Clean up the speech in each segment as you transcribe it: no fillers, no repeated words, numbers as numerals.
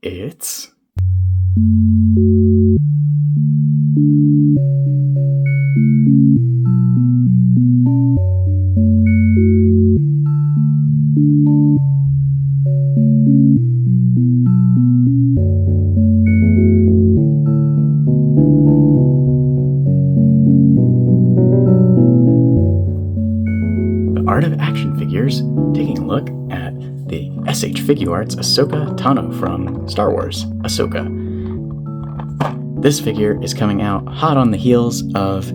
It's... The Art of Action Figures, taking a look at the S.H.Figuarts Ahsoka Tano from Star Wars Ahsoka. This figure is coming out hot on the heels of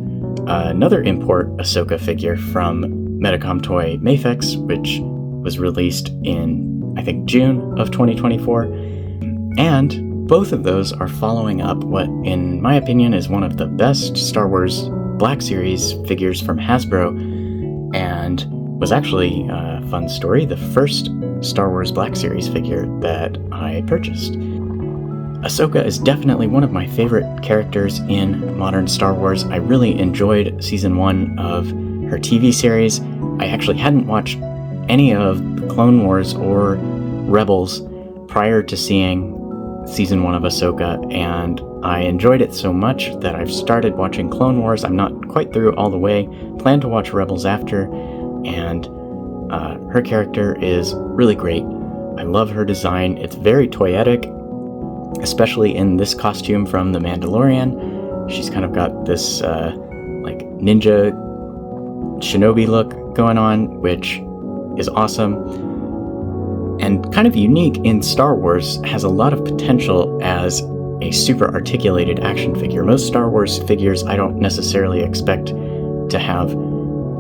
another import Ahsoka figure from Medicom toy Mafex, which was released in, I think, June of 2024. And both of those are following up what, in my opinion, is one of the best Star Wars Black Series figures from Hasbro, and was actually a fun story, the first Star Wars Black Series figure that I purchased. Ahsoka is definitely one of my favorite characters in modern Star Wars. I really enjoyed Season 1 of her TV series. I actually hadn't watched any of the Clone Wars or Rebels prior to seeing Season 1 of Ahsoka, and I enjoyed it so much that I've started watching Clone Wars. I'm not quite through all the way, plan to watch Rebels after, and her character is really great. I love her design. It's very toyetic, especially in this costume from The Mandalorian. She's kind of got this like ninja shinobi look going on, which is awesome and kind of unique in Star Wars. Has a lot of potential as a super articulated action figure. Most Star Wars figures I don't necessarily expect to have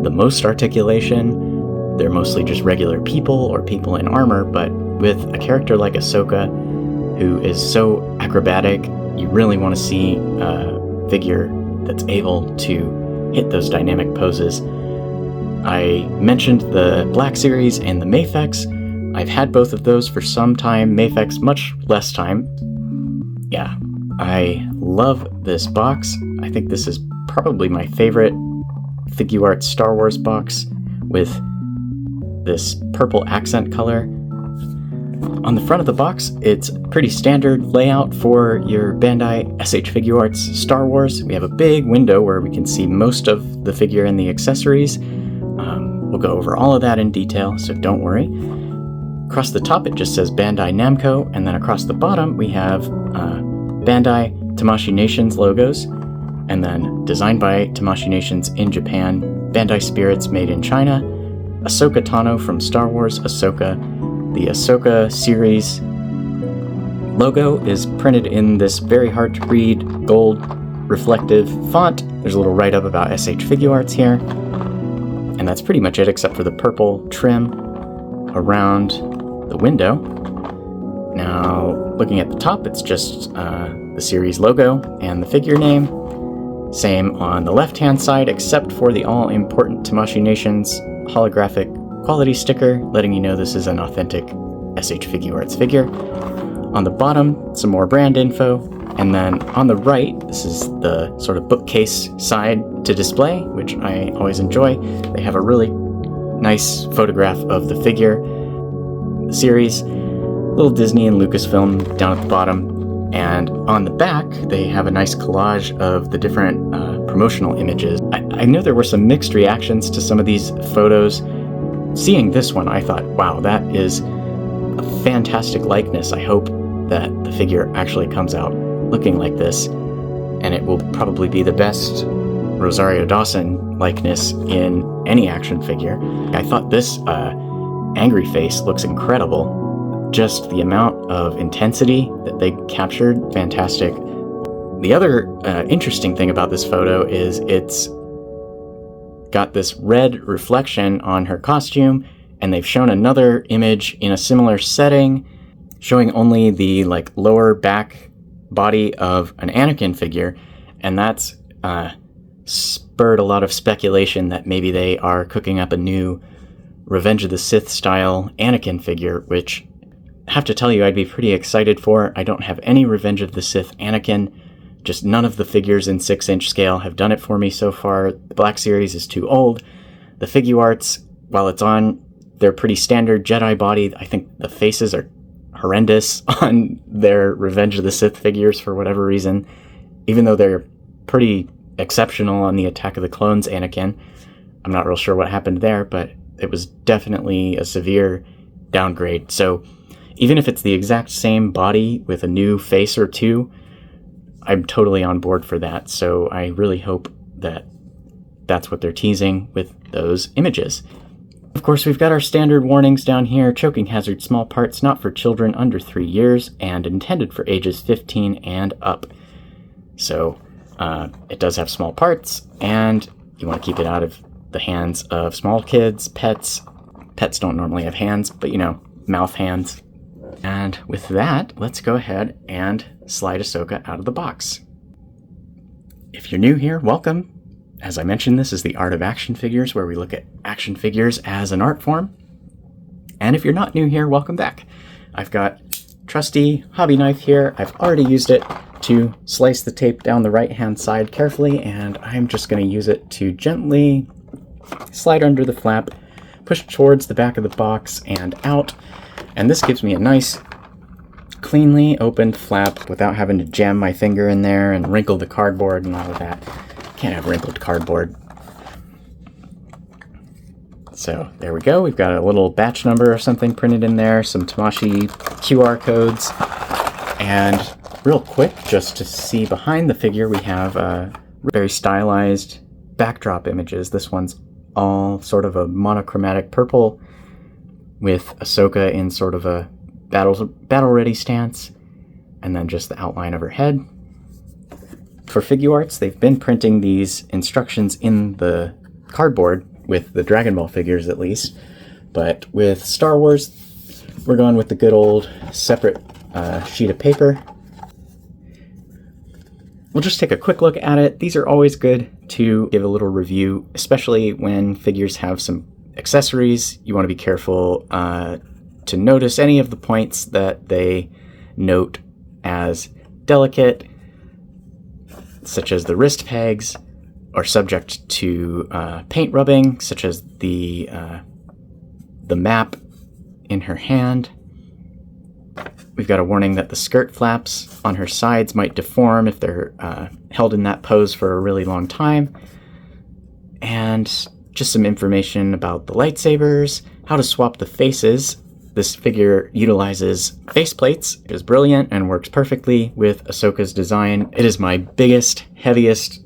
the most articulation. They're mostly just regular people or people in armor, but with a character like Ahsoka, who is so acrobatic, you really want to see a figure that's able to hit those dynamic poses. I mentioned the Black Series and the Mafex. I've had both of those for some time, Mafex much less time. Yeah, I love this box. I think this is probably my favorite Figuarts Star Wars box, with this purple accent color. On the front of the box, it's pretty standard layout for your Bandai S.H.Figuarts Star Wars. We have a big window where we can see most of the figure and the accessories. We'll go over all of that in detail, so don't worry. Across the top, it just says Bandai Namco, and then across the bottom, we have Bandai Tamashii Nations logos, and then designed by Tamashii Nations in Japan, Bandai Spirits made in China, Ahsoka Tano from Star Wars Ahsoka. The Ahsoka series logo is printed in this very hard to read gold reflective font. There's a little write-up about S.H.Figuarts here, and that's pretty much it except for the purple trim around the window. Now, looking at the top, it's just the series logo and the figure name. Same on the left-hand side, except for the all-important Tamashii Nations holographic quality sticker, letting you know this is an authentic S.H.Figuarts figure. On the bottom, some more brand info, and then on the right, this is the sort of bookcase side to display, which I always enjoy. They have a really nice photograph of the figure, the series, little Disney and Lucasfilm down at the bottom, and on the back, they have a nice collage of the different promotional images. I know there were some mixed reactions to some of these photos. Seeing this one, I thought, wow, that is a fantastic likeness. I hope that the figure actually comes out looking like this, and it will probably be the best Rosario Dawson likeness in any action figure. I thought this angry face looks incredible. Just the amount of intensity that they captured, fantastic. The other interesting thing about this photo is it's got this red reflection on her costume, and they've shown another image in a similar setting showing only the lower back body of an Anakin figure, and that's spurred a lot of speculation that maybe they are cooking up a new Revenge of the Sith style Anakin figure, which I have to tell you I'd be pretty excited for. I don't have any Revenge of the Sith Anakin. Just none of the figures in 6-inch scale have done it for me so far. The Black Series is too old. The Figuarts, while it's on their pretty standard Jedi body, I think the faces are horrendous on their Revenge of the Sith figures for whatever reason, even though they're pretty exceptional on the Attack of the Clones Anakin. I'm not real sure what happened there, but it was definitely a severe downgrade. So even if it's the exact same body with a new face or two, I'm totally on board for that. So I really hope that that's what they're teasing with those images. Of course, we've got our standard warnings down here. Choking hazard, small parts, not for children under 3 years, and intended for ages 15 and up. So it does have small parts, and you want to keep it out of the hands of small kids, pets. Pets don't normally have hands, but you know, mouth hands. And with that, let's go ahead and slide Ahsoka out of the box. If you're new here, welcome. As I mentioned, this is the Art of Action Figures, where we look at action figures as an art form. And if you're not new here, welcome back. I've got trusty hobby knife here. I've already used it to slice the tape down the right-hand side carefully, and I'm just going to use it to gently slide under the flap, push towards the back of the box and out. And this gives me a nice, cleanly opened flap without having to jam my finger in there and wrinkle the cardboard and all of that. Can't have wrinkled cardboard. So there we go. We've got a little batch number or something printed in there, some Tamashii QR codes, and real quick, just to see behind the figure, we have very stylized backdrop images. This one's all sort of a monochromatic purple with Ahsoka in sort of a battle-ready stance, and then just the outline of her head. For Figuarts, they've been printing these instructions in the cardboard, with the Dragon Ball figures at least, but with Star Wars, we're going with the good old separate sheet of paper. We'll just take a quick look at it. These are always good to give a little review, especially when figures have some accessories. You want to be careful to notice any of the points that they note as delicate, such as the wrist pegs, or subject to paint rubbing, such as the map in her hand. We've got a warning that the skirt flaps on her sides might deform if they're held in that pose for a really long time. And just some information about the lightsabers, how to swap the faces. This figure utilizes faceplates, which is brilliant and works perfectly with Ahsoka's design. It is my biggest, heaviest,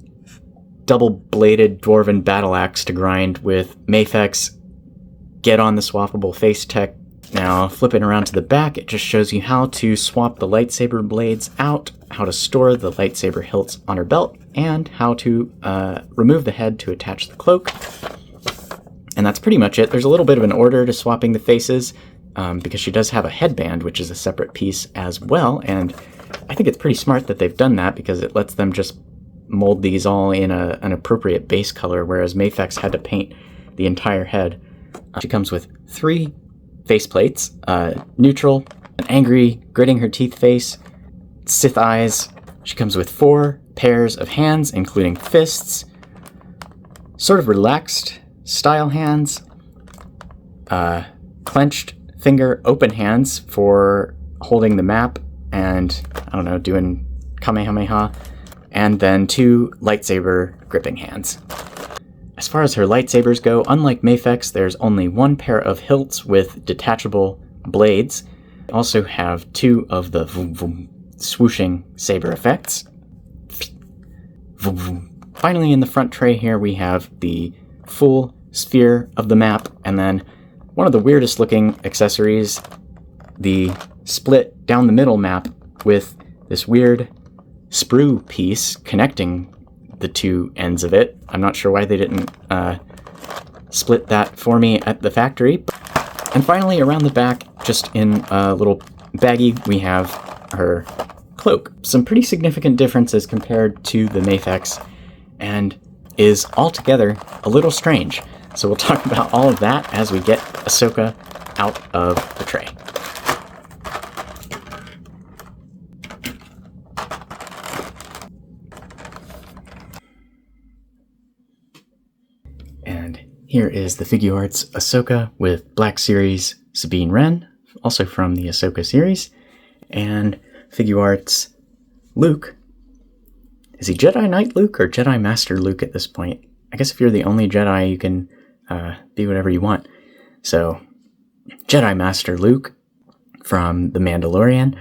double-bladed dwarven battle axe to grind with Mafex. Get on the swappable face tech. Now, flipping around to the back, it just shows you how to swap the lightsaber blades out, how to store the lightsaber hilts on her belt, and how to remove the head to attach the cloak. And that's pretty much it. There's a little bit of an order to swapping the faces, because she does have a headband, which is a separate piece as well, and I think it's pretty smart that they've done that, because it lets them just mold these all in an appropriate base color, whereas Mafex had to paint the entire head. She comes with 3 faceplates, neutral, an angry, gritting her teeth face, Sith eyes. She comes with 4 pairs of hands, including fists, sort of relaxed style hands, clenched finger open hands for holding the map and, I don't know, doing Kamehameha, and then 2 lightsaber gripping hands. As far as her lightsabers go, unlike Mafex, there's only 1 pair of hilts with detachable blades. We also have 2 of the vroom vroom swooshing saber effects. Vroom vroom. Finally, in the front tray here, we have the full sphere of the map, and then one of the weirdest looking accessories, the split down the middle map with this weird sprue piece connecting the 2 ends of it. I'm not sure why they didn't split that for me at the factory. And finally, around the back, just in a little baggie, we have her cloak. Some pretty significant differences compared to the Mafex, and is altogether a little strange. So we'll talk about all of that as we get Ahsoka out of the tray. And here is the Figuarts Ahsoka with Black Series Sabine Wren also from the Ahsoka series. And Figuarts Luke. Is he Jedi Knight Luke or Jedi Master Luke at this point? I guess if you're the only Jedi, you can be whatever you want. So, Jedi Master Luke from The Mandalorian.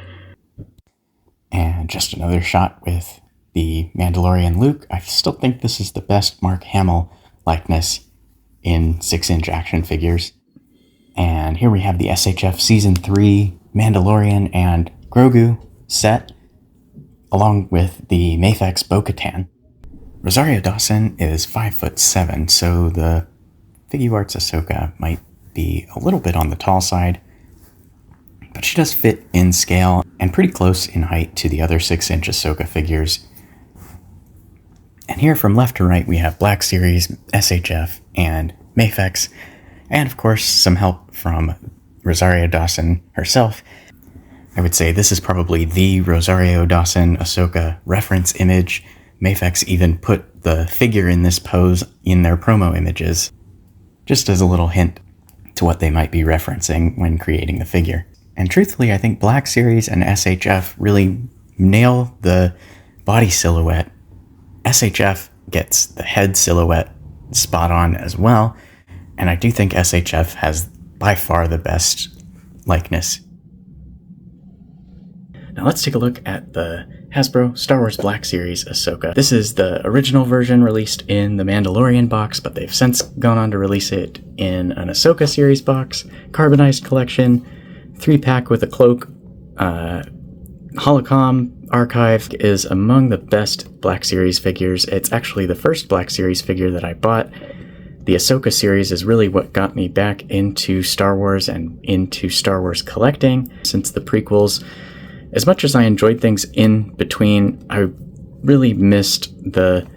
And just another shot with the Mandalorian Luke. I still think this is the best Mark Hamill likeness in 6-inch action figures. And here we have the SHF Season 3 Mandalorian and Grogu set, along with the Mafex Bo-Katan. Rosario Dawson is 5'7", so the Figuarts Ahsoka might be a little bit on the tall side, but she does fit in scale and pretty close in height to the other 6-inch Ahsoka figures. And here from left to right we have Black Series, SHF, and Mafex, and of course some help from Rosario Dawson herself. I would say this is probably the Rosario Dawson Ahsoka reference image. Mafex even put the figure in this pose in their promo images, just as a little hint to what they might be referencing when creating the figure. And truthfully, I think Black Series and SHF really nail the body silhouette. SHF gets the head silhouette spot on as well, and I do think SHF has by far the best likeness. Now let's take a look at the Hasbro Star Wars Black Series Ahsoka. This is the original version released in the Mandalorian box, but they've since gone on to release it in an Ahsoka series box, carbonized collection, 3-pack with a cloak. Holocom Archive is among the best Black Series figures. It's actually the first Black Series figure that I bought. The Ahsoka series is really what got me back into Star Wars and into Star Wars collecting since the prequels. As much as I enjoyed things in between, I really missed the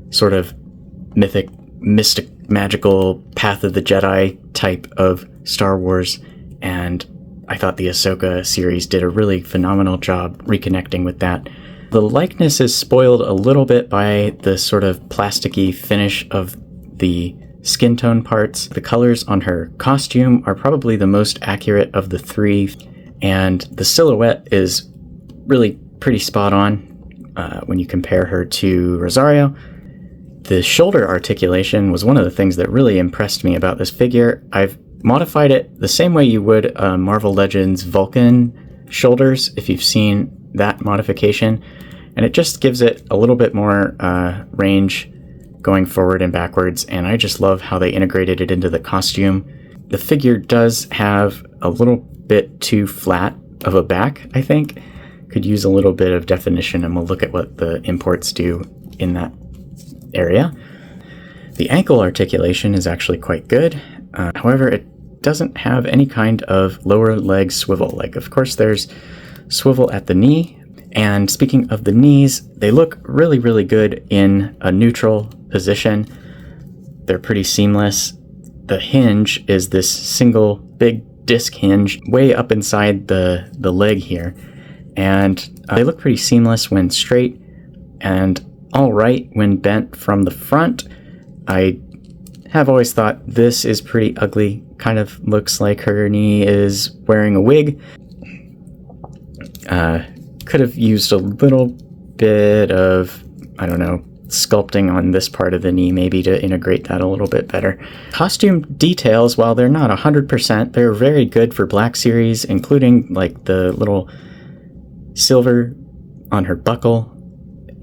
sort of mystic, magical Path of the Jedi type of Star Wars, and I thought the Ahsoka series did a really phenomenal job reconnecting with that. The likeness is spoiled a little bit by the sort of plasticky finish of the skin tone parts. The colors on her costume are probably the most accurate of the three, and the silhouette is really pretty spot on when you compare her to Rosario. The shoulder articulation was one of the things that really impressed me about this figure. I've modified it the same way you would Marvel Legends Vulcan shoulders, if you've seen that modification, and it just gives it a little bit more range going forward and backwards, and I just love how they integrated it into the costume. The figure does have a little bit too flat of a back, I think. Could use a little bit of definition, and we'll look at what the imports do in that area. The ankle articulation is actually quite good. However, it doesn't have any kind of lower leg swivel. Like, of course, there's swivel at the knee. And speaking of the knees, they look really, really good in a neutral position. They're pretty seamless. The hinge is this single big disc hinge way up inside the leg here. And they look pretty seamless when straight and all right when bent from the front. I have always thought this is pretty ugly. Kind of looks like her knee is wearing a wig. Could have used a little bit of, I don't know, sculpting on this part of the knee maybe to integrate that a little bit better. Costume details, while they're not 100%, they're very good for Black Series, including like the little silver on her buckle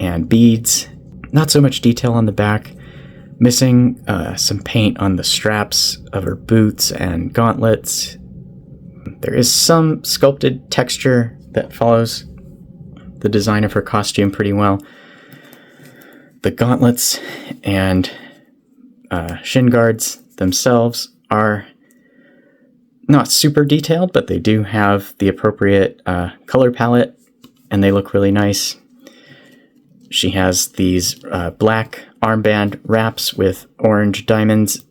and beads. Not so much detail on the back. Missing some paint on the straps of her boots and gauntlets. There is some sculpted texture that follows the design of her costume pretty well. The gauntlets and shin guards themselves are not super detailed, but they do have the appropriate color palette, and they look really nice. She has these black armband wraps with orange diamonds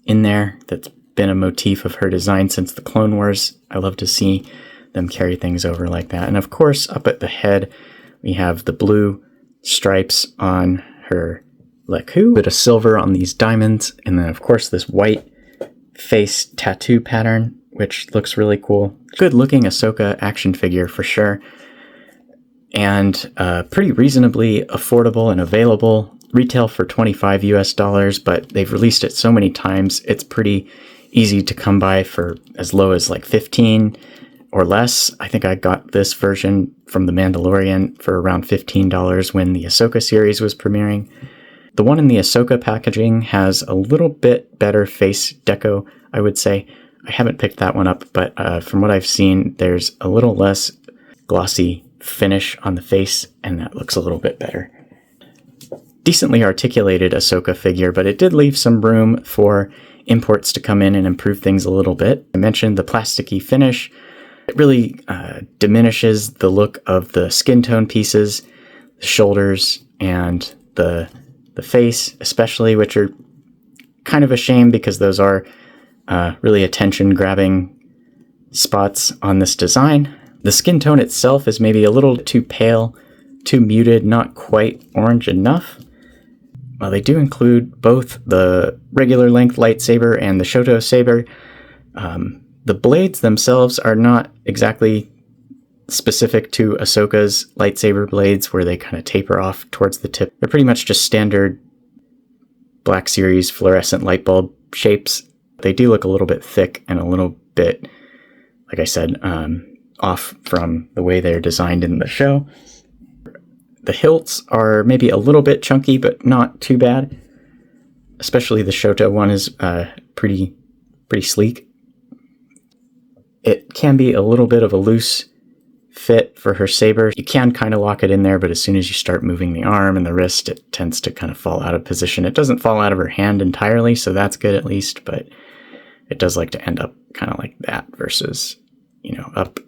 in there. That's been a motif of her design since the Clone Wars. I love to see them carry things over like that. And of course, up at the head, we have the blue stripes on her leku, bit of silver on these diamonds, and then of course this white face tattoo pattern which looks really cool. Good looking Ahsoka action figure for sure. And pretty reasonably affordable and available. Retail for $25 US, but they've released it so many times, it's pretty easy to come by for as low as like 15 or less. I think I got this version from The Mandalorian for around $15 when the Ahsoka series was premiering. The one in the Ahsoka packaging has a little bit better face deco, I would say. I haven't picked that one up, but from what I've seen, there's a little less glossy finish on the face, and that looks a little bit better. Decently articulated Ahsoka figure, but it did leave some room for imports to come in and improve things a little bit. I mentioned the plasticky finish. It really diminishes the look of the skin tone pieces, the shoulders, and the face especially, which are kind of a shame because those are really attention-grabbing spots on this design. The skin tone itself is maybe a little too pale, too muted, not quite orange enough. Well, they do include both the regular length lightsaber and the Shoto saber. The blades themselves are not exactly specific to Ahsoka's lightsaber blades, where they kind of taper off towards the tip. They're pretty much just standard Black Series fluorescent light bulb shapes. They do look a little bit thick and a little bit, like I said, off from the way they're designed in the show. The hilts are maybe a little bit chunky, but not too bad. Especially the Shoto one is pretty sleek. It can be a little bit of a loose fit for her saber. You can kind of lock it in there, but as soon as you start moving the arm and the wrist, it tends to kind of fall out of position. It doesn't fall out of her hand entirely, so that's good at least, but it does like to end up kind of like that versus, up.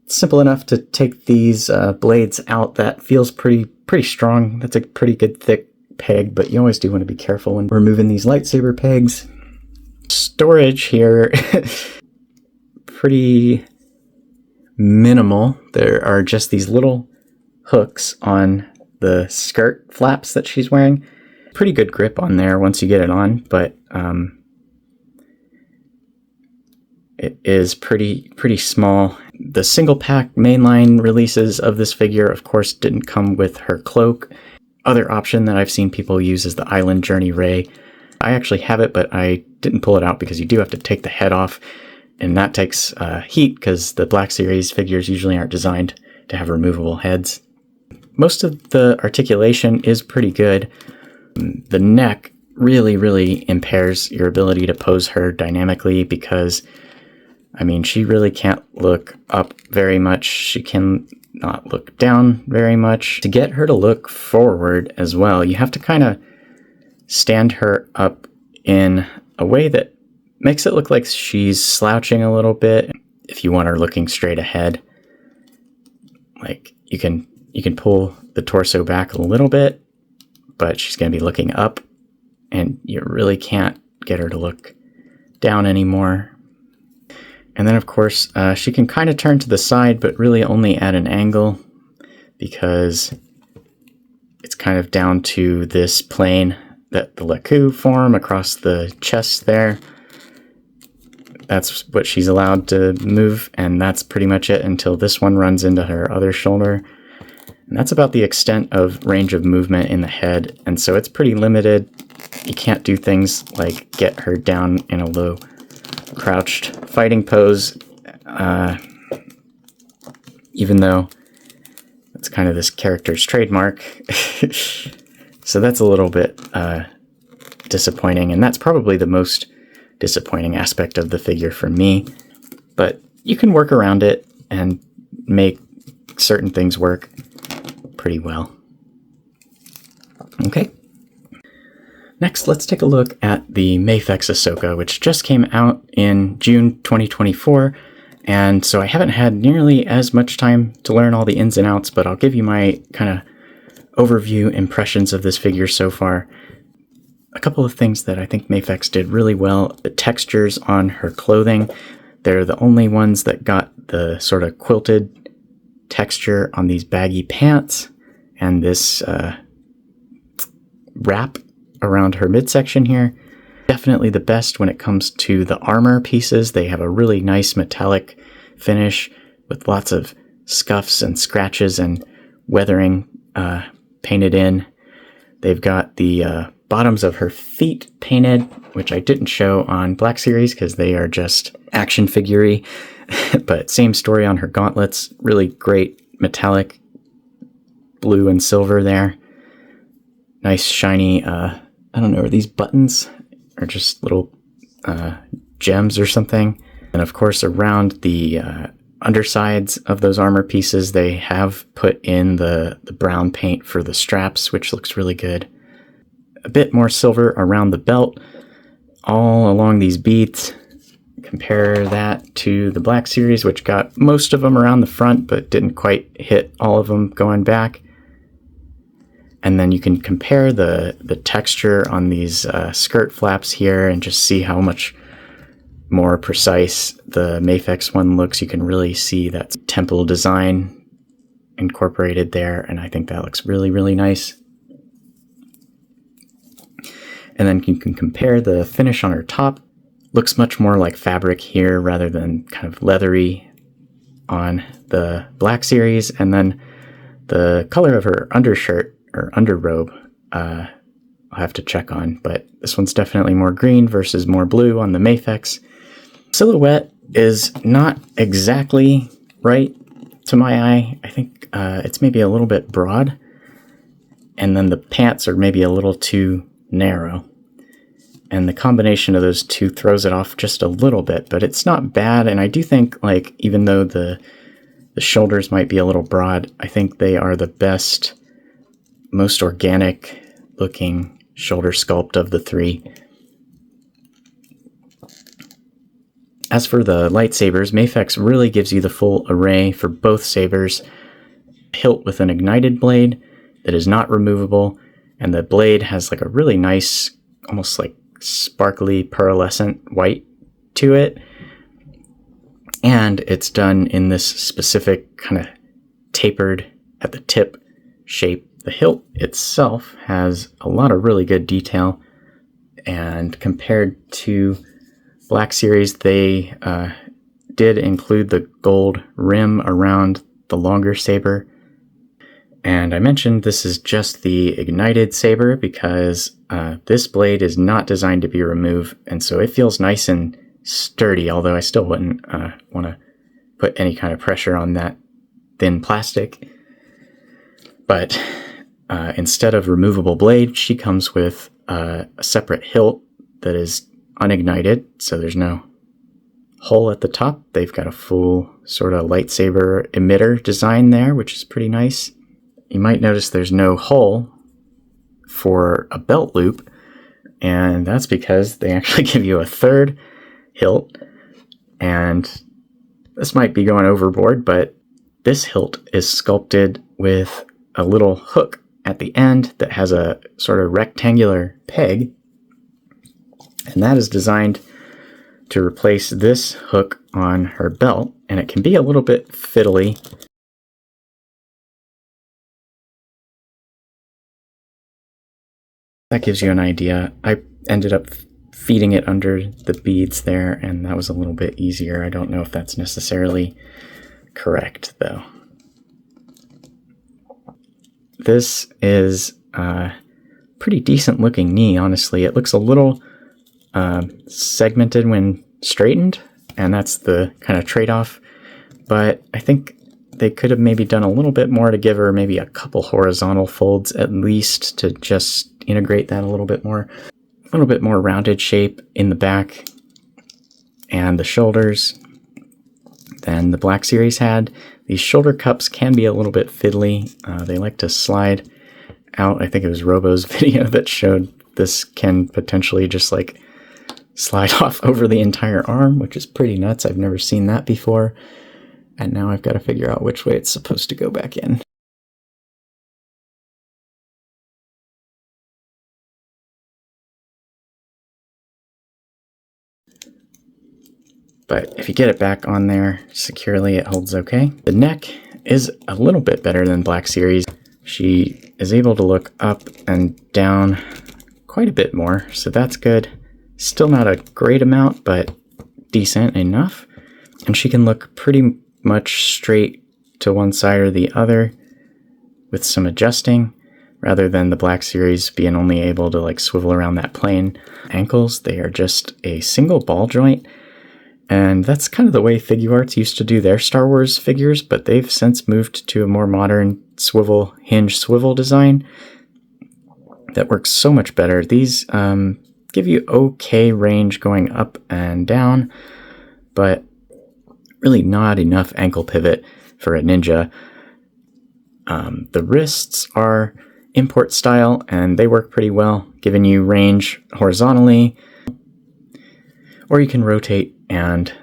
Simple enough to take these blades out. That feels pretty strong. That's a pretty good thick peg, but you always do want to be careful when removing these lightsaber pegs. Storage here, pretty minimal. There are just these little hooks on the skirt flaps that she's wearing. Pretty good grip on there once you get it on, but it is pretty small. The single pack mainline releases of this figure, of course, didn't come with her cloak. Other option that I've seen people use is the Island Journey Ray. I actually have it, but I didn't pull it out because you do have to take the head off, and that takes heat because the Black Series figures usually aren't designed to have removable heads. Most of the articulation is pretty good. The neck really impairs your ability to pose her dynamically because she really can't look up very much. She can not look down very much. To get her to look forward as well, you have to kind of stand her up in a way that makes it look like she's slouching a little bit. If you want her looking straight ahead, like you can pull the torso back a little bit, but she's going to be looking up, and you really can't get her to look down anymore. And then, of course, she can kind of turn to the side, but really only at an angle because it's kind of down to this plane that the Laku form across the chest there. That's what she's allowed to move, and that's pretty much it until this one runs into her other shoulder. And that's about the extent of range of movement in the head, and so it's pretty limited. You can't do things like get her down in a low crouched fighting pose, even though that's kind of this character's trademark. So that's a little bit disappointing, and that's probably the most disappointing aspect of the figure for me. But you can work around it and make certain things work pretty well. Okay. Next, let's take a look at the Mafex Ahsoka, which just came out in June 2024, and so I haven't had nearly as much time to learn all the ins and outs, but I'll give you my kind of overview impressions of this figure so far. A couple of things that I think Mafex did really well. The textures on her clothing, they're the only ones that got the sort of quilted texture on these baggy pants, and this wrap around her midsection here. Definitely the best when it comes to the armor pieces. They have a really nice metallic finish with lots of scuffs and scratches and weathering painted in. They've got the bottoms of her feet painted, which I didn't show on Black Series because they are just action figure-y. But same story on her gauntlets. Really great metallic blue and silver there. Nice shiny, I don't know, are these buttons? Or just little gems or something? And of course around the undersides of those armor pieces, they have put in the brown paint for the straps, which looks really good. A bit more silver around the belt, all along these beads. Compare that to the Black Series, which got most of them around the front, but didn't quite hit all of them going back. And then you can compare the texture on these skirt flaps here and just see how much more precise the Mafex one looks. You can really see that temple design incorporated there, and I think that looks really, really nice. And then you can compare the finish on her top. Looks much more like fabric here rather than kind of leathery on the Black Series. And then the color of her undershirt or underrobe, I'll have to check on, but this one's definitely more green versus more blue on the Mafex. Silhouette is not exactly right to my eye. I think it's maybe a little bit broad, and then the pants are maybe a little too narrow. And the combination of those two throws it off just a little bit, but it's not bad. And I do think, like, even though the shoulders might be a little broad, I think they are the best, most organic looking shoulder sculpt of the three. As for the lightsabers, Mafex really gives you the full array for both sabers. Hilt with an ignited blade that is not removable, and the blade has like a really nice, almost like sparkly pearlescent white to it. And it's done in this specific kind of tapered at the tip shape. The hilt itself has a lot of really good detail, and compared to Black Series, they did include the gold rim around the longer saber. And I mentioned this is just the ignited saber because this blade is not designed to be removed, and so it feels nice and sturdy, although I still wouldn't want to put any kind of pressure on that thin plastic. But instead of removable blade, she comes with a separate hilt that is unignited, so there's no hole at the top. They've got a full sort of lightsaber emitter design there, which is pretty nice. You might notice there's no hole for a belt loop, and that's because they actually give you a third hilt, and this might be going overboard, but this hilt is sculpted with a little hook at the end that has a sort of rectangular peg, and that is designed to replace this hook on her belt, and it can be a little bit fiddly. That gives you an idea. I ended up feeding it under the beads there, and that was a little bit easier. I don't know if that's necessarily correct, though. This is a pretty decent looking knee, honestly. It looks a little segmented when straightened, and that's the kind of trade-off. But I think they could have maybe done a little bit more to give her maybe a couple horizontal folds at least to just integrate that a little bit more. A little bit more rounded shape in the back and the shoulders than the Black Series had. These shoulder cups can be a little bit fiddly. They like to slide out. I think it was Robo's video that showed this can potentially just like slide off over the entire arm, which is pretty nuts. I've never seen that before. And now I've got to figure out which way it's supposed to go back in. But if you get it back on there securely, it holds okay. The neck is a little bit better than Black Series. She is able to look up and down quite a bit more, so that's good. Still not a great amount, but decent enough. And she can look pretty much straight to one side or the other with some adjusting, rather than the Black Series being only able to like swivel around that plane. Ankles, they are just a single ball joint, and that's kind of the way Figuarts used to do their Star Wars figures, but they've since moved to a more modern hinge swivel design that works so much better. These give you okay range going up and down, but really not enough ankle pivot for a ninja. The wrists are import style, and they work pretty well, giving you range horizontally, or you can rotate and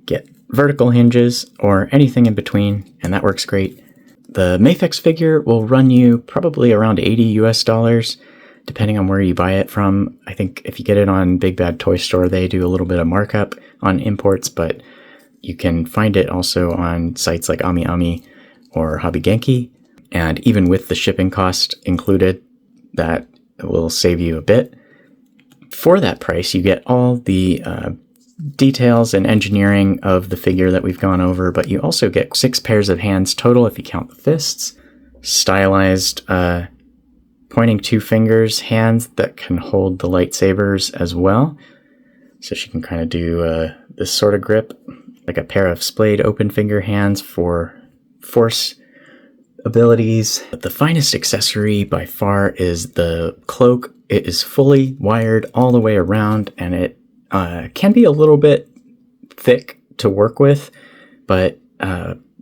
get vertical hinges or anything in between, and that works great. The Mafex figure will run you probably around $80 US, depending on where you buy it from. I think if you get it on Big Bad Toy Store, they do a little bit of markup on imports, but you can find it also on sites like AmiAmi or Hobby Genki. And even with the shipping cost included, that will save you a bit. For that price, you get all the details and engineering of the figure that we've gone over, but you also get 6 pairs of hands total if you count the fists, stylized pointing 2 fingers hands that can hold the lightsabers as well. So she can kind of do this sort of grip, like a pair of splayed open finger hands for force abilities. But the finest accessory by far is the cloak. It is fully wired all the way around, and it can be a little bit thick to work with, but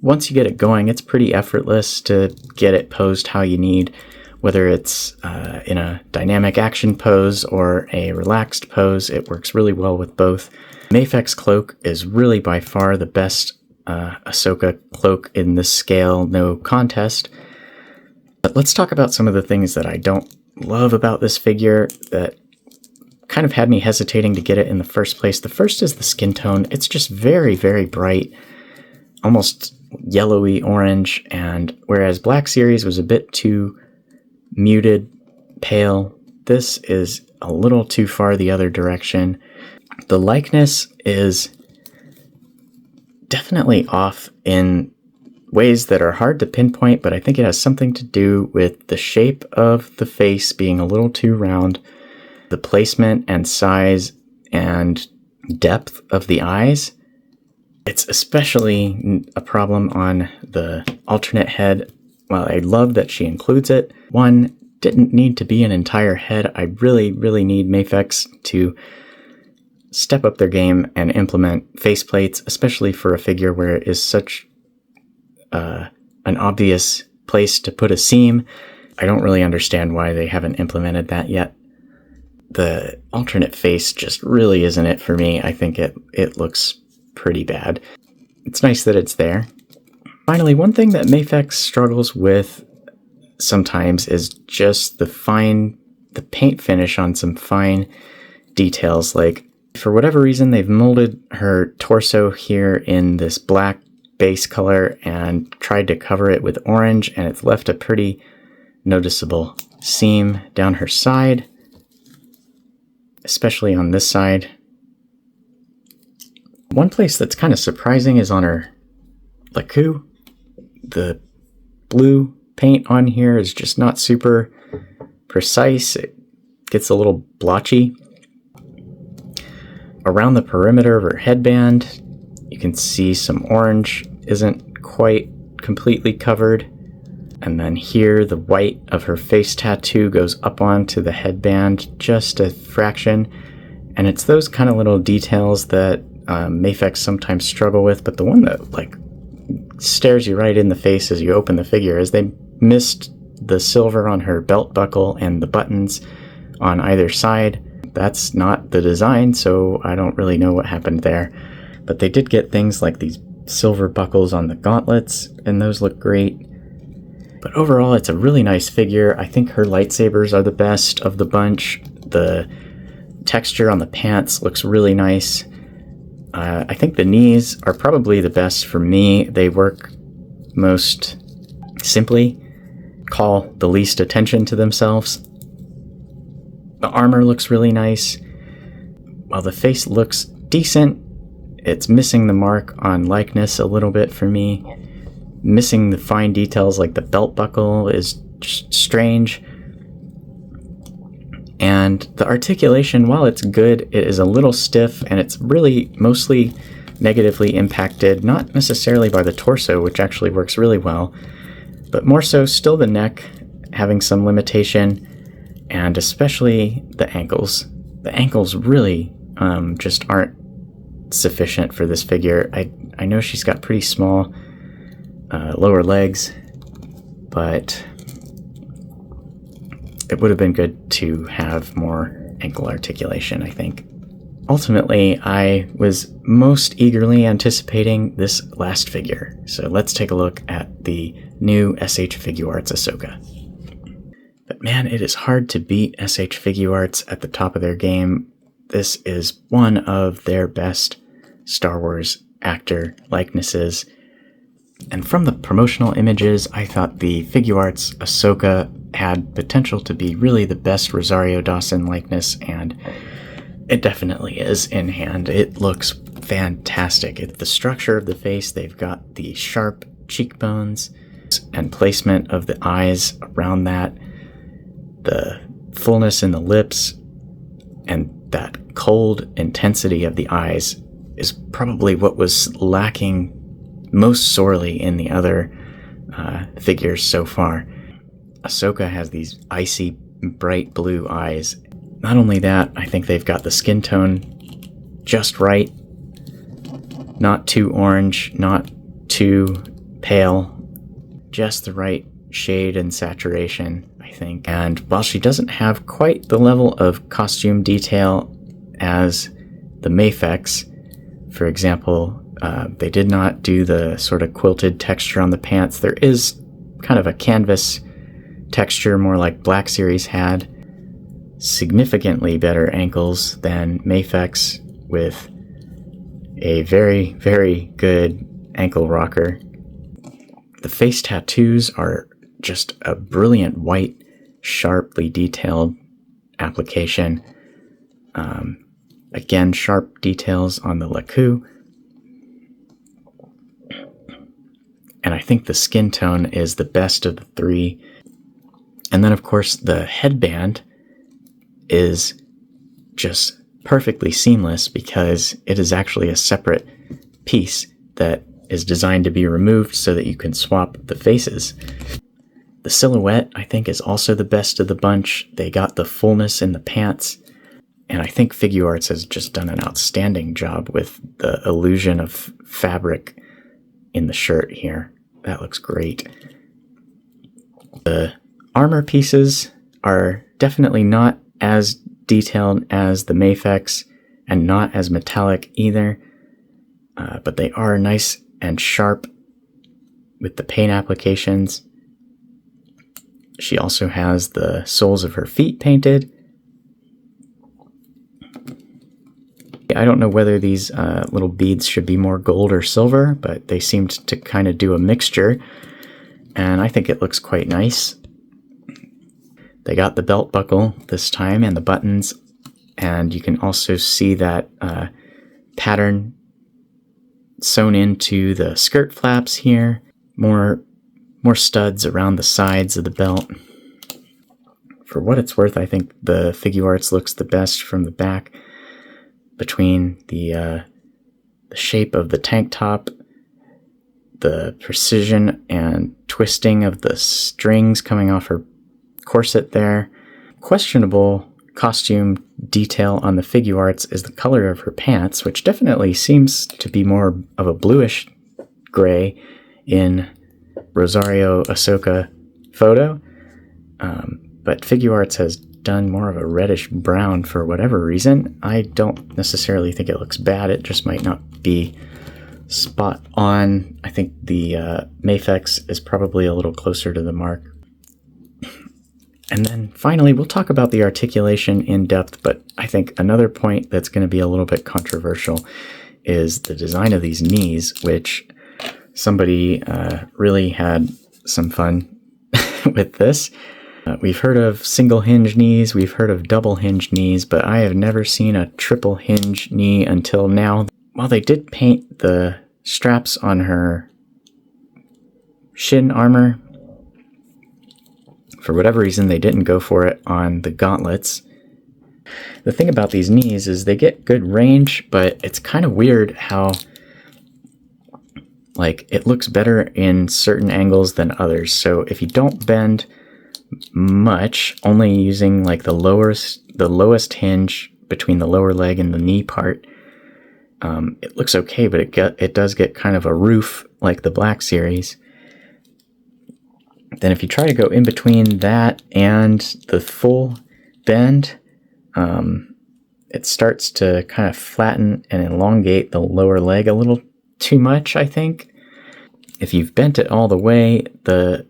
once you get it going, it's pretty effortless to get it posed how you need, whether it's in a dynamic action pose or a relaxed pose. It works really well with both. Mafex cloak is really by far the best Ahsoka cloak in this scale, no contest. But let's talk about some of the things that I don't love about this figure that kind of had me hesitating to get it in the first place. The first is the skin tone. It's just very, very bright, almost yellowy orange, and whereas Black Series was a bit too muted, pale, this is a little too far the other direction. The likeness is definitely off in ways that are hard to pinpoint, but I think it has something to do with the shape of the face being a little too round, the placement and size and depth of the eyes. It's especially a problem on the alternate head. While I love that she includes it, one didn't need to be an entire head. I really, really need Mafex to step up their game and implement faceplates, especially for a figure where it is such an obvious place to put a seam. I don't really understand why they haven't implemented that yet. The alternate face just really isn't it for me. I think it looks pretty bad. It's nice that it's there. Finally, one thing that Mafex struggles with sometimes is just the paint finish on some fine details. Like, for whatever reason, they've molded her torso here in this black base color and tried to cover it with orange, and it's left a pretty noticeable seam down her side, especially on this side. One place that's kind of surprising is on her Laku. The blue paint on here is just not super precise. It gets a little blotchy. Around the perimeter of her headband, you can see some orange isn't quite completely covered. And then here, the white of her face tattoo goes up onto the headband just a fraction. And it's those kind of little details that Mafex sometimes struggle with, but the one that like stares you right in the face as you open the figure is they missed the silver on her belt buckle and the buttons on either side. That's not the design, so I don't really know what happened there. But they did get things like these silver buckles on the gauntlets, and those look great. But overall, it's a really nice figure. I think her lightsabers are the best of the bunch. The texture on the pants looks really nice. I think the knees are probably the best for me. They work most simply, call the least attention to themselves. The armor looks really nice. while the face looks decent, it's missing the mark on likeness a little bit for me. Missing the fine details like the belt buckle is strange. And the articulation, while it's good, it is a little stiff, and it's really mostly negatively impacted, not necessarily by the torso, which actually works really well, but more so still the neck having some limitation, and especially the ankles. The ankles really just aren't sufficient for this figure. I know she's got pretty small lower legs, but it would have been good to have more ankle articulation, I think. Ultimately, I was most eagerly anticipating this last figure, so let's take a look at the new S.H.Figuarts Ahsoka. But man, it is hard to beat S.H.Figuarts at the top of their game. This is one of their best Star Wars actor likenesses. And from the promotional images, I thought the Figuarts Ahsoka had potential to be really the best Rosario Dawson likeness, and it definitely is in hand. It looks fantastic. It's the structure of the face. They've got the sharp cheekbones and placement of the eyes around that, the fullness in the lips, and that cold intensity of the eyes is probably what was lacking most sorely in the other figures so far. Ahsoka has these icy, bright blue eyes. Not only that, I think they've got the skin tone just right. Not too orange, not too pale. Just the right shade and saturation, I think. And while she doesn't have quite the level of costume detail as the Mafex, for example, they did not do the sort of quilted texture on the pants. There is kind of a canvas texture, more like Black Series had. Significantly better ankles than Mafex, with a very, very good ankle rocker. The face tattoos are just a brilliant white, sharply detailed application. Again, sharp details on the laku. And I think the skin tone is the best of the three. And then, of course, the headband is just perfectly seamless because it is actually a separate piece that is designed to be removed so that you can swap the faces. The silhouette, I think, is also the best of the bunch. They got the fullness in the pants, and I think Figuarts has just done an outstanding job with the illusion of fabric in the shirt here. That looks great. The armor pieces are definitely not as detailed as the Mafex and not as metallic either, but they are nice and sharp with the paint applications. She also has the soles of her feet painted. I don't know whether these little beads should be more gold or silver, but they seemed to kind of do a mixture, and I think it looks quite nice. They got the belt buckle this time and the buttons, and you can also see that pattern sewn into the skirt flaps here. More studs around the sides of the belt. For what it's worth, I think the Figuarts looks the best from the back, between the shape of the tank top, the precision and twisting of the strings coming off her corset there. Questionable costume detail on the Figuarts is the color of her pants, which definitely seems to be more of a bluish gray in Rosario Ahsoka photo, but Figuarts has done more of a reddish brown for whatever reason. I don't necessarily think it looks bad, it just might not be spot on. I think the Mafex is probably a little closer to the mark. And then finally, we'll talk about the articulation in depth, but I think another point that's going to be a little bit controversial is the design of these knees, which somebody really had some fun with this. We've heard of single hinge knees, we've heard of double hinge knees, but I have never seen a triple hinge knee until now. While they did paint the straps on her shin armor, for whatever reason they didn't go for it on the gauntlets. The thing about these knees is they get good range, but it's kind of weird how like it looks better in certain angles than others. So if you don't bend much, only using like the lowest hinge between the lower leg and the knee part, it looks okay, but it does get kind of a roof like the Black Series. Then if you try to go in between that and the full bend, it starts to kind of flatten and elongate the lower leg a little too much, I think. If you've bent it all the way, the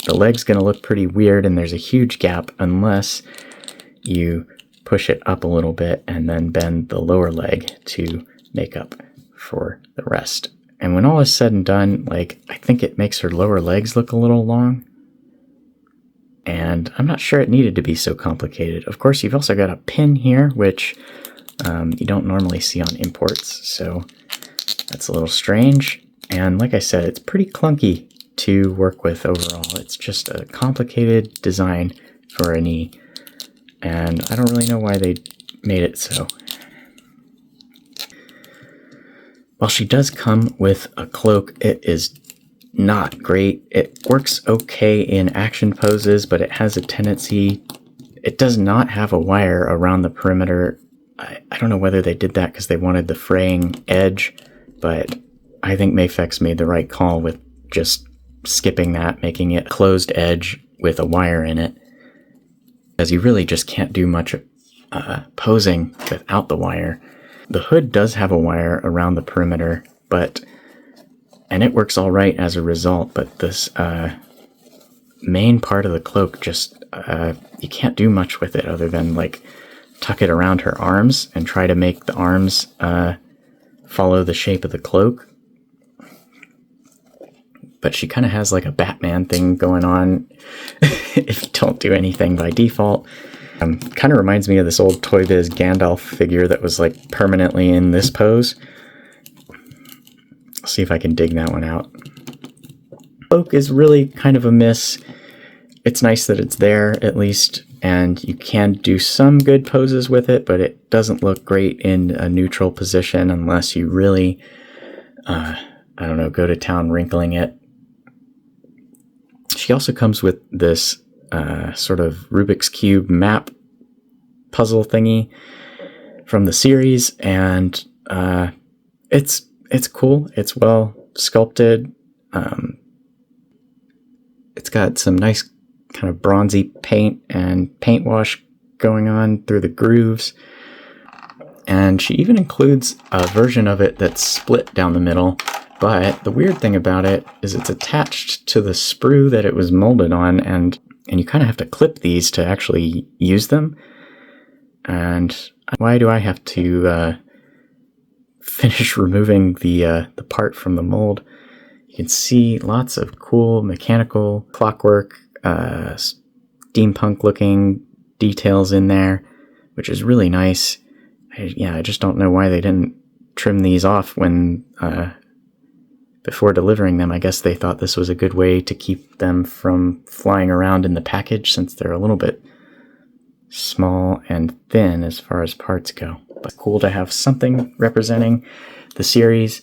leg's going to look pretty weird, and there's a huge gap unless you push it up a little bit and then bend the lower leg to make up for the rest. And when all is said and done, like, I think it makes her lower legs look a little long. And I'm not sure it needed to be so complicated. Of course, you've also got a pin here, which you don't normally see on imports. So that's a little strange. And like I said, it's pretty clunky to work with overall. It's just a complicated design for a knee. And I don't really know why they made it so. While she does come with a cloak, it is not great. It works okay in action poses, but it has a tendency... It does not have a wire around the perimeter. I don't know whether they did that because they wanted the fraying edge, but I think Mafex made the right call with just skipping that, making it closed edge with a wire in it. Because you really just can't do much posing without the wire. The hood does have a wire around the perimeter, and it works all right as a result, but this main part of the cloak just, you can't do much with it other than like tuck it around her arms and try to make the arms follow the shape of the cloak. But she kind of has like a Batman thing going on if you don't do anything by default. Kind of reminds me of this old Toy Biz Gandalf figure that was like permanently in this pose. I'll see if I can dig that one out. Cloak is really kind of a miss. It's nice that it's there at least, and you can do some good poses with it, but it doesn't look great in a neutral position unless you really, I don't know, go to town wrinkling it. She also comes with this sort of Rubik's Cube map puzzle thingy from the series, and it's cool. It's well sculpted. It's got some nice kind of bronzy paint and paint wash going on through the grooves, and she even includes a version of it that's split down the middle. But the weird thing about it is it's attached to the sprue that it was molded on, and you kind of have to clip these to actually use them. And why do I have to finish removing the part from the mold? You can see lots of cool mechanical clockwork, steampunk looking details in there, which is really nice. I just don't know why they didn't trim these off when before delivering them. I guess they thought this was a good way to keep them from flying around in the package, since they're a little bit small and thin as far as parts go. But cool to have something representing the series.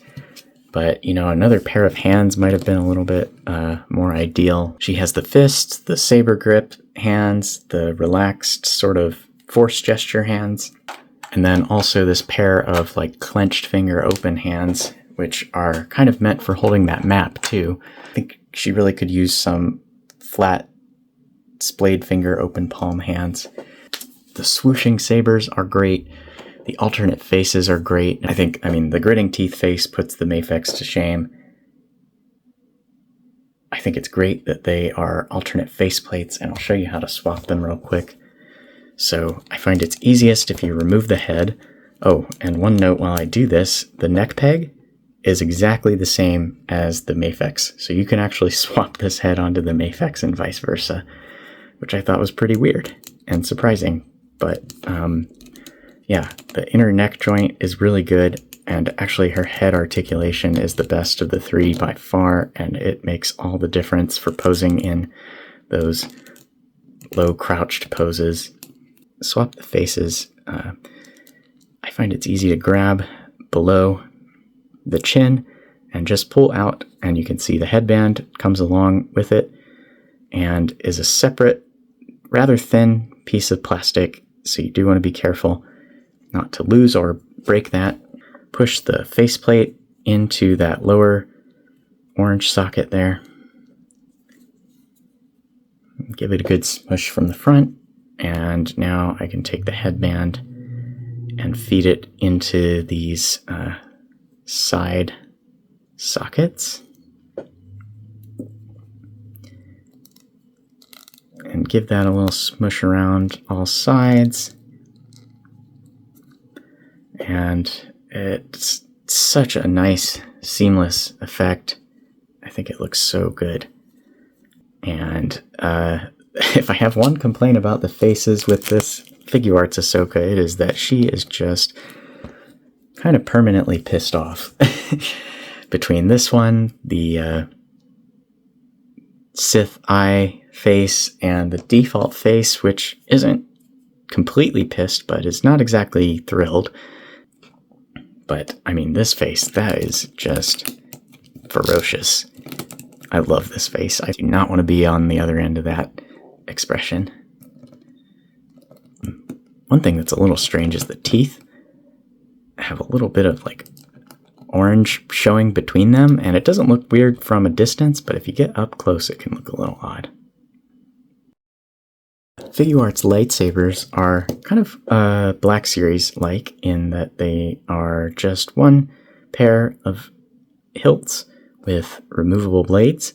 But, you know, another pair of hands might have been a little bit more ideal. She has the fist, the saber grip hands, the relaxed sort of force gesture hands, and then also this pair of like clenched finger open hands, which are kind of meant for holding that map too. I think she really could use some flat splayed finger open palm hands. The swooshing sabers are great. The alternate faces are great. I mean, the gritting teeth face puts the Mafex to shame. I think it's great that they are alternate face plates, and I'll show you how to swap them real quick. So I find it's easiest if you remove the head. Oh, and one note while I do this, the neck peg is exactly the same as the Mafex. So you can actually swap this head onto the Mafex and vice versa. which I thought was pretty weird and surprising. But yeah, the inner neck joint is really good, and actually her head articulation is the best of the three by far, and it makes all the difference for posing in those low crouched poses. Swap the faces. I find it's easy to grab below the chin and just pull out, and you can see the headband comes along with it and is a separate, rather thin piece of plastic, so you do want to be careful not to lose or break that. Push the faceplate into that lower orange socket there. Give it a good smush from the front, and now I can take the headband and feed it into these side sockets and give that a little smush around all sides. And it's such a nice seamless effect. I think it looks so good. And if I have one complaint about the faces with this Figuarts Ahsoka, it is that she is just kind of permanently pissed off. Between this one, the Sith eye face, and the default face, which isn't completely pissed, but is not exactly thrilled. But, I mean, this face, that is just ferocious. I love this face. I do not want to be on the other end of that expression. One thing that's a little strange is the teeth have a little bit of like orange showing between them, and it doesn't look weird from a distance, but if you get up close it can look a little odd. Figuarts lightsabers are kind of Black Series-like in that they are just one pair of hilts with removable blades.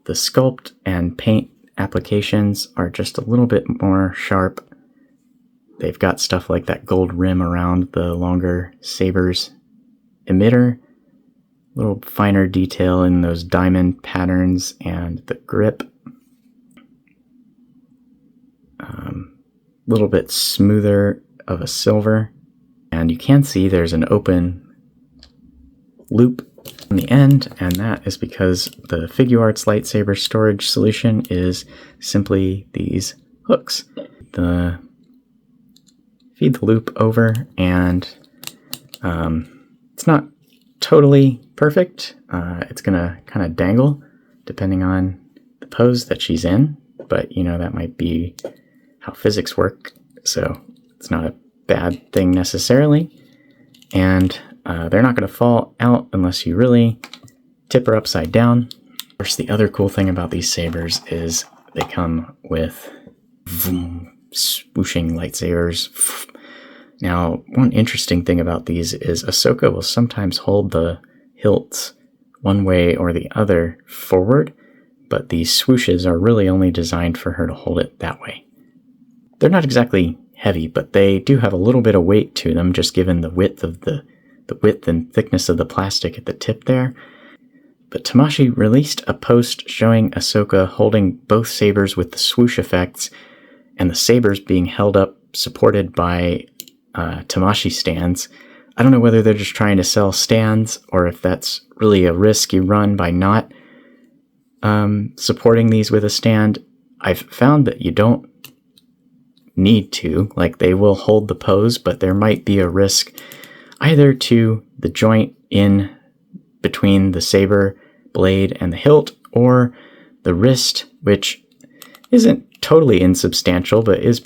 The sculpt and paint applications are just a little bit more sharp. They've got stuff like that gold rim around the longer saber's emitter, a little finer detail in those diamond patterns and the grip. A little bit smoother of a silver, and you can see there's an open loop on the end, and that is because the Figuarts lightsaber storage solution is simply these hooks. Feed the loop over, and it's not totally perfect. It's gonna kind of dangle depending on the pose that she's in, but you know, that might be how physics work, so it's not a bad thing necessarily. And they're not going to fall out unless you really tip her upside down. Of course, the other cool thing about these sabers is they come with swooshing lightsabers. Now, one interesting thing about these is Ahsoka will sometimes hold the hilts one way or the other forward, but these swooshes are really only designed for her to hold it that way. They're not exactly heavy, but they do have a little bit of weight to them, just given the width of the width and thickness of the plastic at the tip there. But Tamashii released a post showing Ahsoka holding both sabers with the swoosh effects, and the sabers being held up, supported by Tamashii stands. I don't know whether they're just trying to sell stands, or if that's really a risk you run by not supporting these with a stand. I've found that you don't need to, like, they will hold the pose, but there might be a risk either to the joint in between the saber blade and the hilt, or the wrist, which isn't totally insubstantial, but is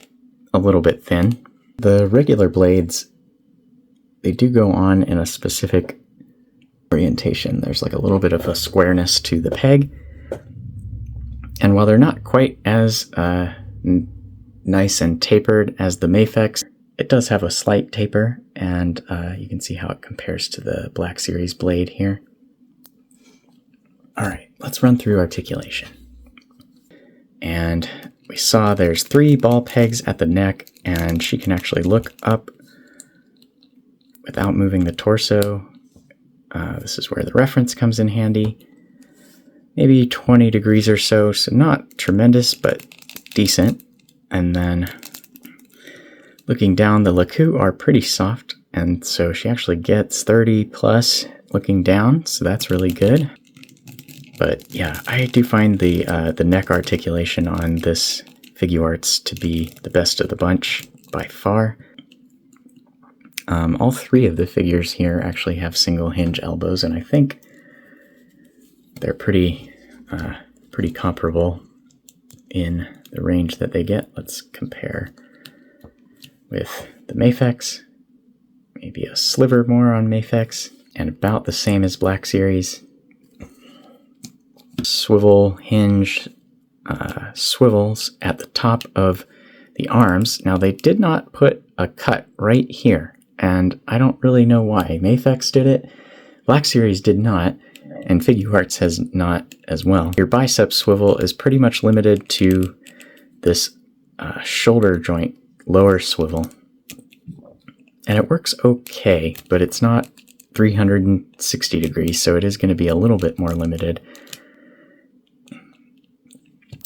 a little bit thin. The regular blades, they do go on in a specific orientation. There's like a little bit of a squareness to the peg, and while they're not quite as nice and tapered as the Mafex, it does have a slight taper, and you can see how it compares to the Black Series blade here. Alright, let's run through articulation. And we saw there's 3 ball pegs at the neck, and she can actually look up without moving the torso. This is where the reference comes in handy. maybe 20 degrees or so, so not tremendous, but decent. And then looking down, the LeCoux are pretty soft, and so she actually gets 30 plus looking down, so that's really good. But yeah, I do find the neck articulation on this Figuarts to be the best of the bunch by far. All three of the figures here actually have single hinge elbows, and I think they're pretty comparable in the range that they get. Let's compare with the Mafex, maybe a sliver more on Mafex, and about the same as Black Series. Swivel hinge swivels at the top of the arms. Now they did not put a cut right here, and I don't really know why. Mafex did it, Black Series did not, and Figuarts has not as well. Your bicep swivel is pretty much limited to this shoulder joint lower swivel, and it works okay, but it's not 360 degrees, so it is going to be a little bit more limited.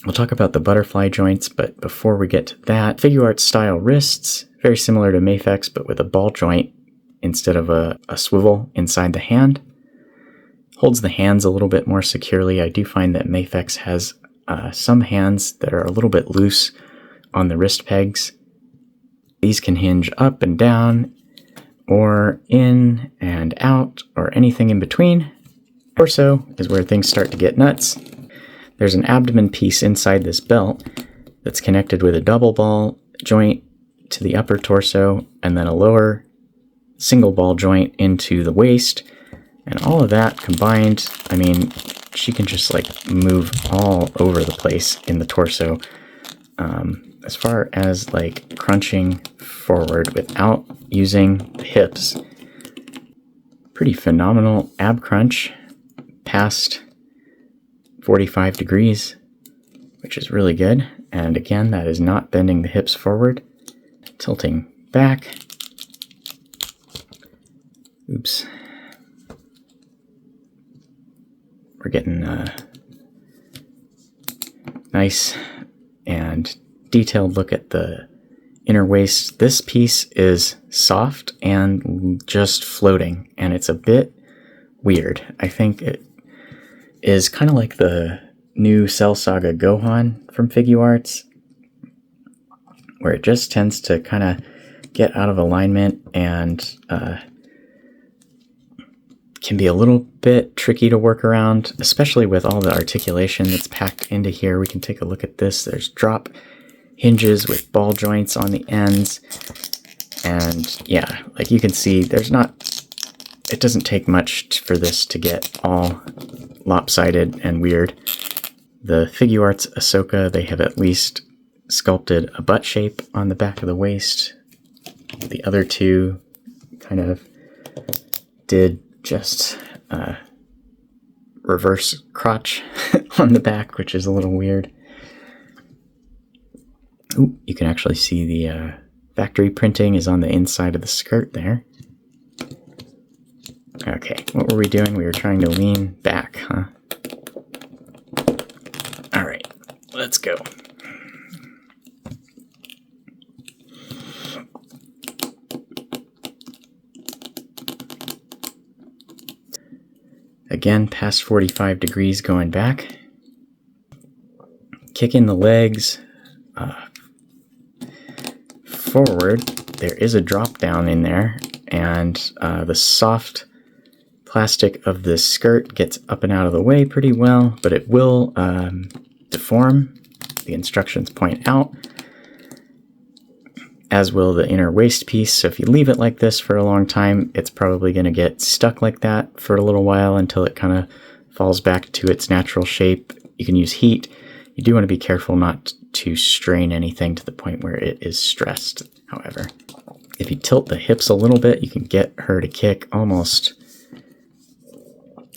We'll talk about the butterfly joints, but before we get to that, Figuarts style wrists, very similar to Mafex, but with a ball joint instead of a swivel inside the hand. Holds the hands a little bit more securely. I do find that Mafex has some hands that are a little bit loose on the wrist pegs. These can hinge up and down, or in and out, or anything in between. Torso is where things start to get nuts. There's an abdomen piece inside this belt that's connected with a double ball joint to the upper torso, and then a lower single ball joint into the waist. And all of that combined, I mean, she can just like move all over the place in the torso. As far as like crunching forward without using the hips, pretty phenomenal ab crunch past 45 degrees, which is really good. And again, that is not bending the hips forward. Tilting back. Oops. We're getting a nice and detailed look at the inner waist. This piece is soft and just floating, and it's a bit weird. I think it is kind of like the new Cell Saga Gohan from Figuarts, where it just tends to kind of get out of alignment and can be a little bit tricky to work around, especially with all the articulation that's packed into here. We can take a look at this. There's drop hinges with ball joints on the ends, and yeah, like you can see, it doesn't take much for this to get all lopsided and weird. The Figuarts Ahsoka, they have at least sculpted a butt shape on the back of the waist. The other two kind of did just reverse crotch on the back, which is a little weird. Ooh, you can actually see the factory printing is on the inside of the skirt there. Okay, what were we doing? We were trying to lean back, huh? Alright, let's go. Again, past 45 degrees going back. Kicking the legs forward. There is a drop down in there, and the soft plastic of this skirt gets up and out of the way pretty well, but it will deform. The instructions point out, as will the inner waist piece. So if you leave it like this for a long time, it's probably going to get stuck like that for a little while until it kind of falls back to its natural shape. You can use heat. You do want to be careful not to strain anything to the point where it is stressed, however. If you tilt the hips a little bit, you can get her to kick almost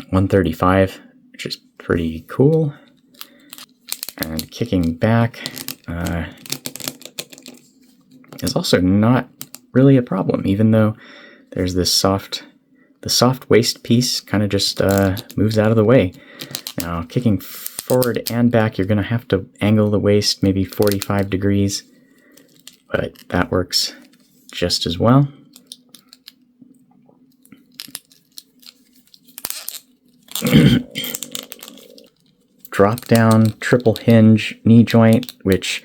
135, which is pretty cool. And kicking back is also not really a problem, even though there's this the soft waist piece kind of just moves out of the way. Now, kicking forward and back, you're going to have to angle the waist maybe 45 degrees, but that works just as well. Drop down triple hinge knee joint, which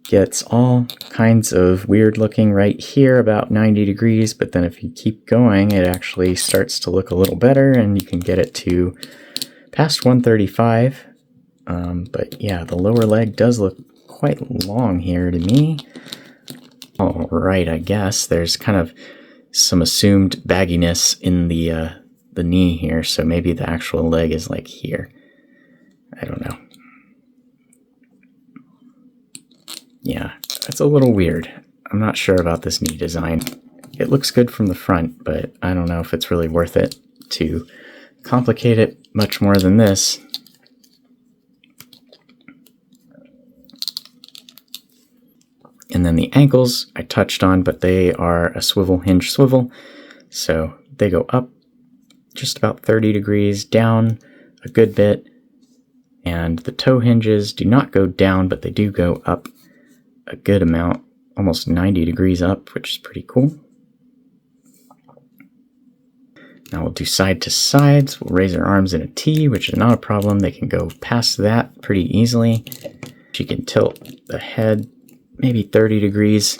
gets all kinds of weird looking right here, about 90 degrees, but then if you keep going, it actually starts to look a little better, and you can get it to past 135. But yeah, the lower leg does look quite long here to me. All right, I guess there's kind of some assumed bagginess in the knee here, so maybe the actual leg is like here. I don't know. Yeah, that's a little weird. I'm not sure about this knee design. It looks good from the front, but I don't know if it's really worth it to complicate it much more than this. And then the ankles I touched on, but they are a swivel hinge swivel. So they go up just about 30 degrees, down a good bit. And the toe hinges do not go down, but they do go up a good amount, almost 90 degrees up, which is pretty cool. Now we'll do side to sides. We'll raise our arms in a T, which is not a problem. They can go past that pretty easily. She can tilt the head maybe 30 degrees.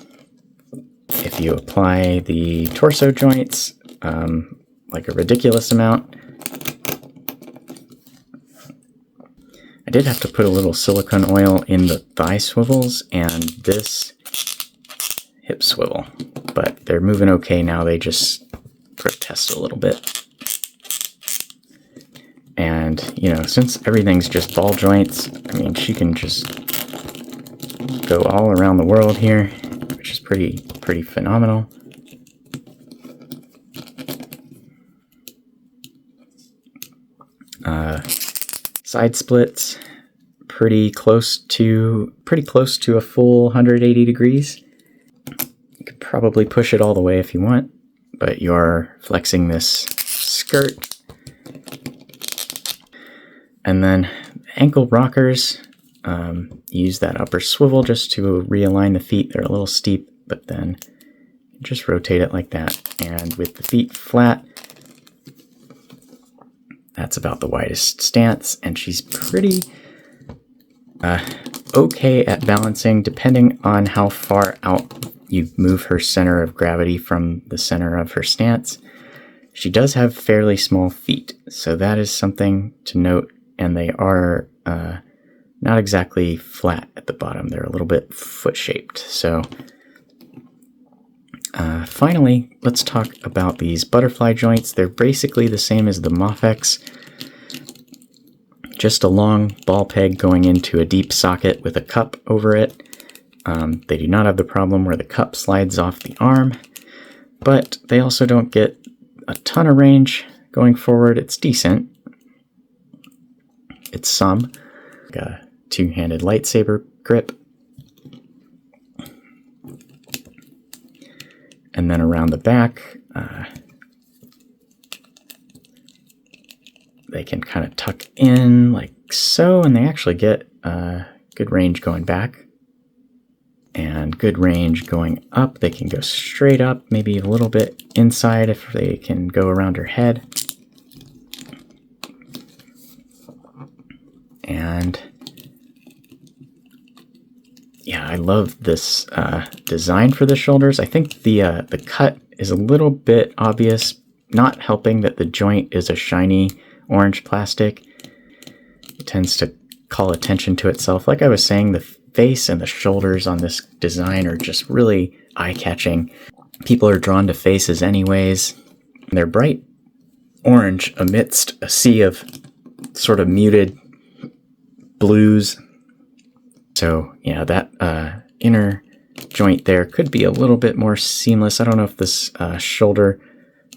If you apply the torso joints, like a ridiculous amount. I did have to put a little silicone oil in the thigh swivels and this hip swivel, but they're moving okay now. They just protest a little bit. And, you know, since everything's just ball joints, I mean, she can just go all around the world here, which is pretty phenomenal. Side splits, pretty close to a full 180 degrees. You could probably push it all the way if you want, but you're flexing this skirt. And then ankle rockers, use that upper swivel just to realign the feet. They're a little steep, but then just rotate it like that. And with the feet flat, that's about the widest stance, and she's pretty okay at balancing depending on how far out you move her center of gravity from the center of her stance. She does have fairly small feet, so that is something to note, and they are not exactly flat at the bottom. They're a little bit foot-shaped. So finally, let's talk about these butterfly joints. They're basically the same as the Mafex, just a long ball peg going into a deep socket with a cup over it. They do not have the problem where the cup slides off the arm, but they also don't get a ton of range going forward. It's decent. It's some. Like a two-handed lightsaber grip. And then around the back, they can kind of tuck in like so, and they actually get good range going back and good range going up. They can go straight up, maybe a little bit inside if they can go around her head. And yeah, I love this design for the shoulders. I think the cut is a little bit obvious, not helping that the joint is a shiny orange plastic. It tends to call attention to itself. Like I was saying, the face and the shoulders on this design are just really eye-catching. People are drawn to faces anyways. They're bright orange amidst a sea of sort of muted blues. So yeah, that inner joint there could be a little bit more seamless. I don't know if this shoulder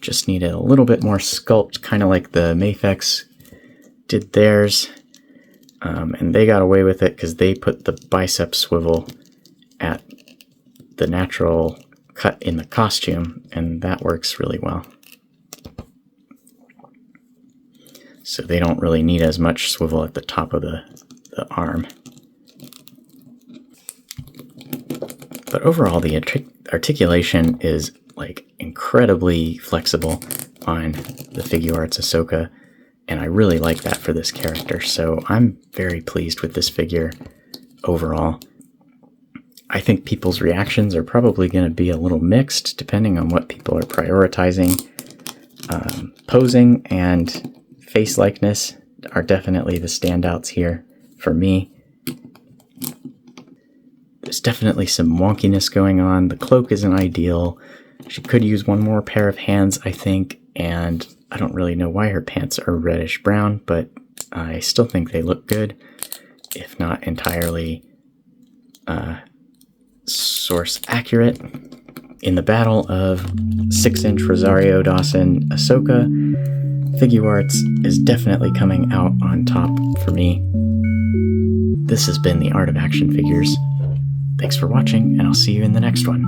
just needed a little bit more sculpt, kind of like the Mafex did theirs. And they got away with it because they put the bicep swivel at the natural cut in the costume, and that works really well. so they don't really need as much swivel at the top of the arm. But overall, the articulation is like incredibly flexible on the Figuarts Ahsoka, and I really like that for this character, so I'm very pleased with this figure overall. I think people's reactions are probably going to be a little mixed depending on what people are prioritizing. Posing and face likeness are definitely the standouts here for me. There's definitely some wonkiness going on. The cloak isn't ideal. She could use one more pair of hands, I think, and I don't really know why her pants are reddish brown, but I still think they look good, if not entirely source accurate. In the battle of 6-inch Rosario Dawson Ahsoka, Figuarts is definitely coming out on top for me. This has been the Art of Action Figures. Thanks for watching, and I'll see you in the next one.